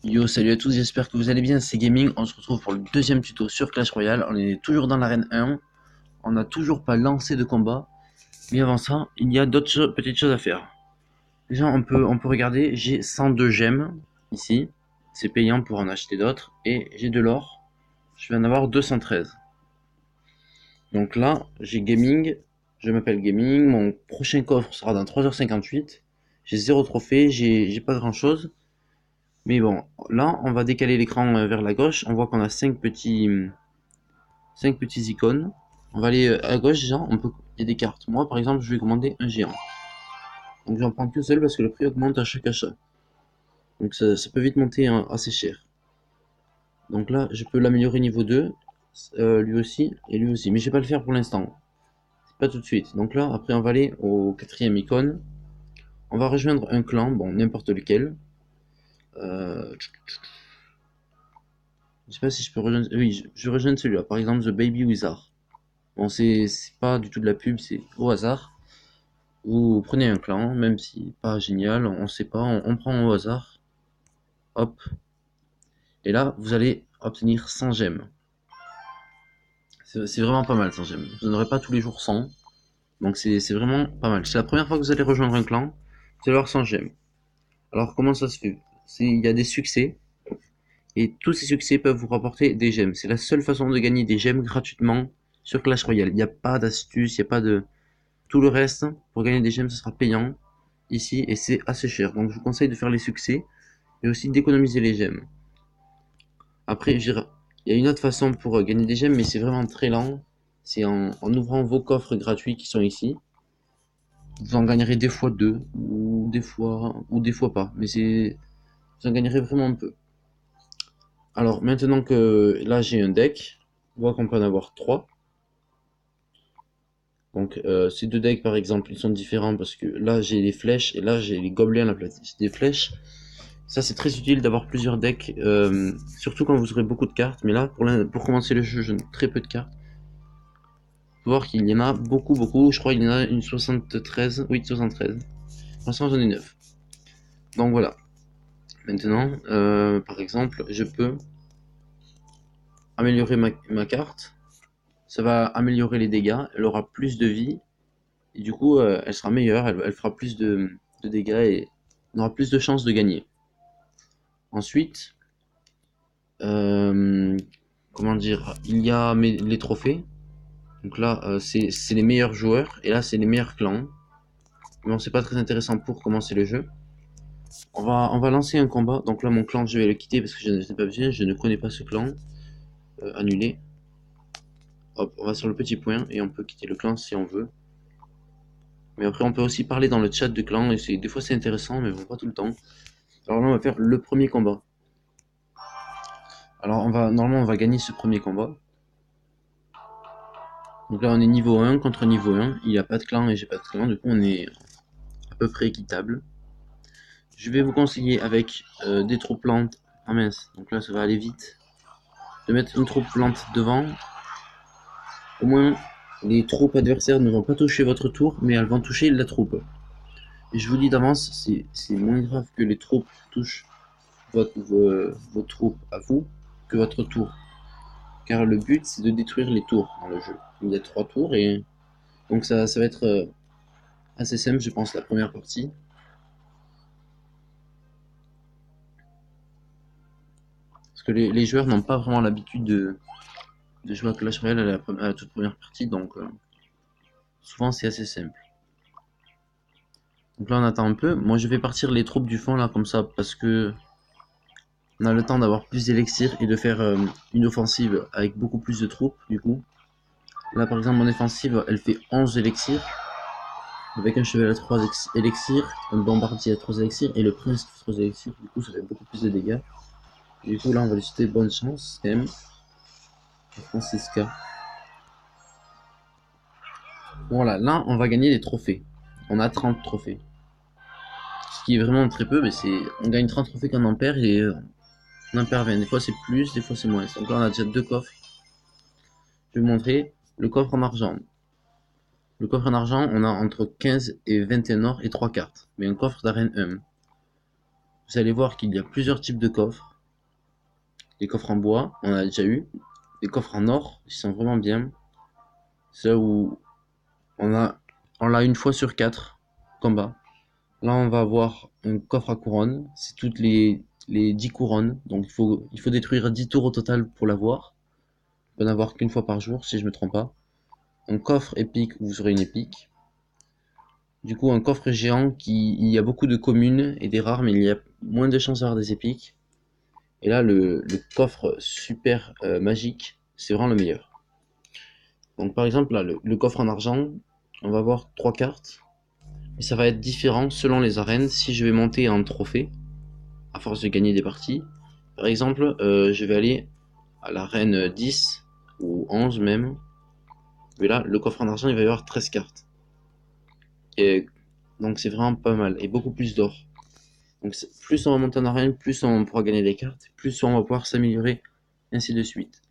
Yo, salut à tous, j'espère que vous allez bien, c'est Gaming, on se retrouve pour le deuxième tuto sur Clash Royale, on est toujours dans l'arène 1, on n'a toujours pas lancé de combat, mais avant ça, il y a d'autres petites choses à faire. Déjà, on peut regarder, j'ai 102 gemmes, ici, c'est payant pour en acheter d'autres, et j'ai de l'or, je vais en avoir 213. Donc là, j'ai Gaming, je m'appelle Gaming, mon prochain coffre sera dans 3h58, j'ai 0 trophée, j'ai pas grand chose. Mais bon, là, on va décaler l'écran vers la gauche. On voit qu'on a 5 petits icônes. On va aller à gauche déjà. Il y a des cartes. Moi, par exemple, je vais commander un géant. Donc, j'en prends qu'un seul parce que le prix augmente à chaque achat. Donc, ça peut vite monter hein, assez cher. Donc là, je peux l'améliorer niveau 2. Lui aussi et lui aussi. Mais je vais pas le faire pour l'instant. Pas tout de suite. Donc là, après, on va aller au quatrième icône. On va rejoindre un clan. Bon, n'importe lequel. Je sais pas si je peux rejoindre. Oui, je rejoins celui-là. Par exemple, The Baby Wizard. Bon, c'est pas du tout de la pub, c'est au hasard. Vous prenez un clan, même si pas génial, on sait pas, on prend au hasard. Hop. Et là, vous allez obtenir 100 gemmes. C'est vraiment pas mal 100 gemmes. Vous n'en aurez pas tous les jours 100. Donc c'est vraiment pas mal. C'est la première fois que vous allez rejoindre un clan, vous allez avoir 100 gemmes. Alors comment ça se fait? Il y a des succès. Et tous ces succès peuvent vous rapporter des gemmes. C'est la seule façon de gagner des gemmes gratuitement sur Clash Royale. Il n'y a pas d'astuce, il n'y a pas de... Tout le reste, pour gagner des gemmes, ce sera payant ici et c'est assez cher. Donc je vous conseille de faire les succès et aussi d'économiser les gemmes. Après, il y a une autre façon pour gagner des gemmes, mais c'est vraiment très lent. C'est en ouvrant vos coffres gratuits qui sont ici. Vous en gagnerez des fois deux ou des fois pas, mais vous en gagnerez vraiment peu. Alors maintenant que là j'ai un deck, on voit qu'on peut en avoir trois. Donc ces deux decks par exemple, ils sont différents parce que là j'ai les flèches et là j'ai les gobelins à la place des flèches. Ça c'est très utile d'avoir plusieurs decks, surtout quand vous aurez beaucoup de cartes. Mais là pour commencer le jeu, je n'ai très peu de cartes. Faut voir qu'il y en a beaucoup. Je crois qu'il y en a une 73, oui 73. Pour l'instant j'en ai 9. Donc voilà. Maintenant, par exemple, je peux améliorer ma carte. Ça va améliorer les dégâts. Elle aura plus de vie. Et du coup, elle sera meilleure. Elle fera plus de dégâts et on aura plus de chances de gagner. Ensuite, euh, comment dire, il y a les trophées. Donc là, c'est les meilleurs joueurs. Et là, c'est les meilleurs clans. Mais bon, c'est pas très intéressant pour commencer le jeu. On va lancer un combat. Donc là, mon clan, je vais le quitter parce que je n'ai pas besoin. Je ne connais pas ce clan. Annuler. Hop, on va sur le petit point et on peut quitter le clan si on veut. Mais après, on peut aussi parler dans le chat de clan et des fois c'est intéressant, mais bon, pas tout le temps. Alors là, on va faire le premier combat. Alors normalement, on va gagner ce premier combat. Donc là, on est niveau 1 contre niveau 1. Il n'y a pas de clan et j'ai pas de clan, du coup, on est à peu près équitable. Je vais vous conseiller avec des troupes lentes. Ah mince, donc là, ça va aller vite. De mettre une troupe lente devant. Au moins, les troupes adversaires ne vont pas toucher votre tour, mais elles vont toucher la troupe. Et je vous dis d'avance, c'est moins grave que les troupes touchent vos troupes à vous que votre tour. Car le but, c'est de détruire les tours dans le jeu. Il y a 3 tours et donc ça va être assez simple, je pense, la première partie. Parce que les joueurs n'ont pas vraiment l'habitude de jouer à Clash Royale à la toute première partie, donc souvent c'est assez simple. Donc là on attend un peu. Moi je vais partir les troupes du fond là comme ça parce que on a le temps d'avoir plus d'élixir et de faire une offensive avec beaucoup plus de troupes du coup. Là par exemple mon offensive elle fait 11 élixirs. Avec un cheval à 3 élixirs, un bombardier à 3 élixirs et le prince qui fait 3 élixirs. Du coup ça fait beaucoup plus de dégâts. Du coup là on va lui souhaiter bonne chance quand même. Francisca. Voilà, là on va gagner des trophées. On a 30 trophées. Ce qui est vraiment très peu, mais on gagne 30 trophées quand on en perd et on en perd 20. Des fois c'est plus, des fois c'est moins. Donc là on a déjà deux coffres. Je vais vous montrer le coffre en argent. Le coffre en argent, on a entre 15 et 21 or et 3 cartes. Mais un coffre d'arène 1. vous allez voir qu'il y a plusieurs types de coffres. Des coffres en bois, on en a déjà eu. Des coffres en or, ils sont vraiment bien. C'est là où on a, on l'a une fois sur 4 combat. Là, on va avoir un coffre à couronne. C'est toutes les 10 couronnes. Donc, il faut détruire 10 tours au total pour l'avoir. On peut en avoir qu'une fois par jour, si je me trompe pas. Un coffre épique où vous aurez une épique. Du coup, un coffre géant il y a beaucoup de communes et des rares, mais il y a moins de chances d'avoir des épiques. Et là, le coffre super magique, c'est vraiment le meilleur. Donc, par exemple, là, le coffre en argent, on va avoir 3 cartes. Et ça va être différent selon les arènes si je vais monter en trophée, à force de gagner des parties. Par exemple, je vais aller à l'arène 10 ou 11 même. Mais là, le coffre en argent, il va y avoir 13 cartes. Et donc c'est vraiment pas mal. Et beaucoup plus d'or. Donc plus on va monter en arène, plus on pourra gagner des cartes, plus on va pouvoir s'améliorer, ainsi de suite.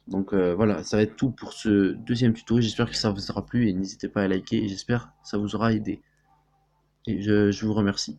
Donc voilà, ça va être tout pour ce deuxième tuto. J'espère que ça vous aura plu et n'hésitez pas à liker. Et j'espère que ça vous aura aidé. Et je vous remercie.